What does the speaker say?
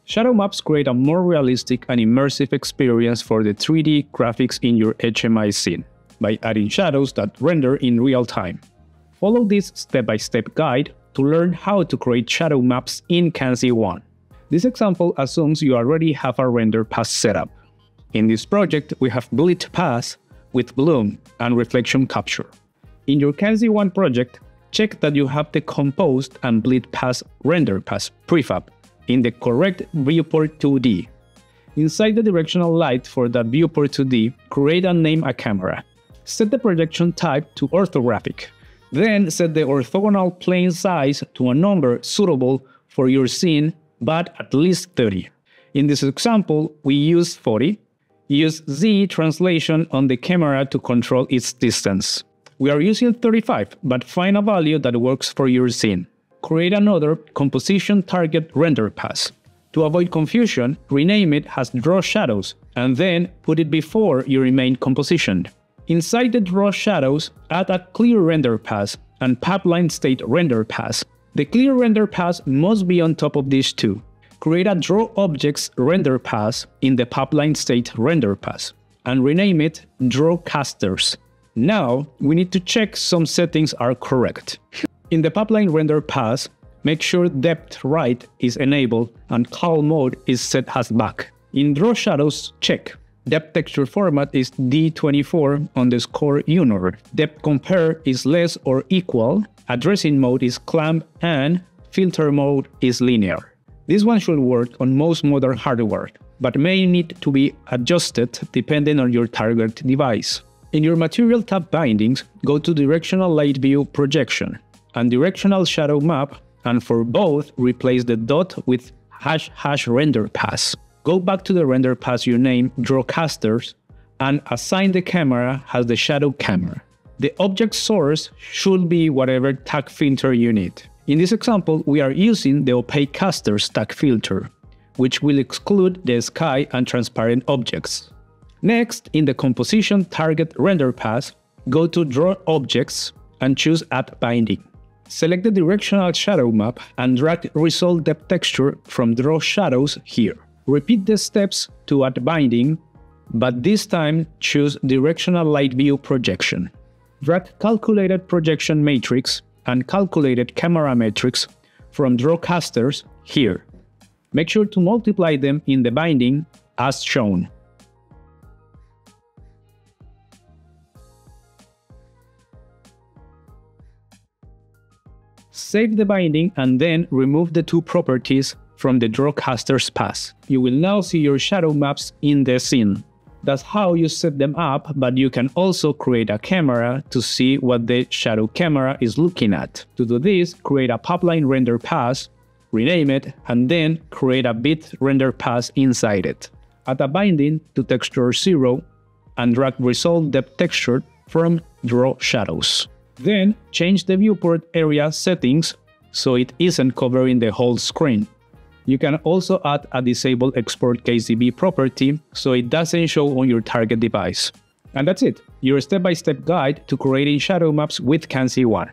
Shadow maps create a more realistic and immersive experience for the 3D graphics in your HMI scene by adding shadows that render in real time. Follow this step-by-step guide to learn how to create shadow maps in Kanzi One. This example assumes you already have a render path setup. In this project, we have bleed path with bloom and reflection capture. In your Kanzi One project, check that you have the composed and bleed path render path prefab in the correct viewport 2D. Inside the directional light for that viewport 2D, create and name a camera. Set the projection type to orthographic. Then set the orthogonal plane size to a number suitable for your scene, but at least 30. In this example, we use 40. Use Z translation on the camera to control its distance. We are using 35, but find a value that works for your scene. Create another composition target render path. To avoid confusion, rename it as Draw Shadows, and then put it before your main composition. Inside the Draw Shadows, add a clear render path and pipeline state render path. The clear render path must be on top of these two. Create a Draw Objects render path in the pipeline state render path, and rename it Draw Casters. Now, we need to check some settings are correct. In the pipeline render path, make sure depth right is enabled and call mode is set as back. In Draw Shadows, check. Depth texture format is D24_UNOR. Depth compare is less or equal. Addressing mode is clamp and filter mode is linear. This one should work on most modern hardware, but may need to be adjusted depending on your target device. In your Material tab bindings, go to Directional Light View Projection and Directional Shadow Map, and for both, replace the dot with # render path. Go back to the render path you named Draw Casters and assign the camera as the shadow camera. The object source should be whatever tag filter you need. In this example, we are using the Opaque Casters tag filter, which will exclude the sky and transparent objects. Next, in the Composition Target Render Path, go to Draw Objects and choose Add Binding. Select the Directional Shadow Map and drag Resolve Depth Texture from Draw Shadows here. Repeat the steps to add binding, but this time choose Directional Light View Projection. Drag Calculated Projection Matrix and Calculated Camera Matrix from Draw Casters here. Make sure to multiply them in the binding as shown. Save the binding and then remove the two properties from the Draw Casters path. You will now see your shadow maps in the scene. That's how you set them up, but you can also create a camera to see what the shadow camera is looking at. To do this, create a pipeline render path, rename it, and then create a bit render path inside it. Add a binding to texture 0 and drag Resolve Depth Texture from Draw Shadows. Then change the viewport area settings so it isn't covering the whole screen. You can also add a Disable Export KZB property so it doesn't show on your target device. And that's it, your step-by-step guide to creating shadow maps with Kanzi One.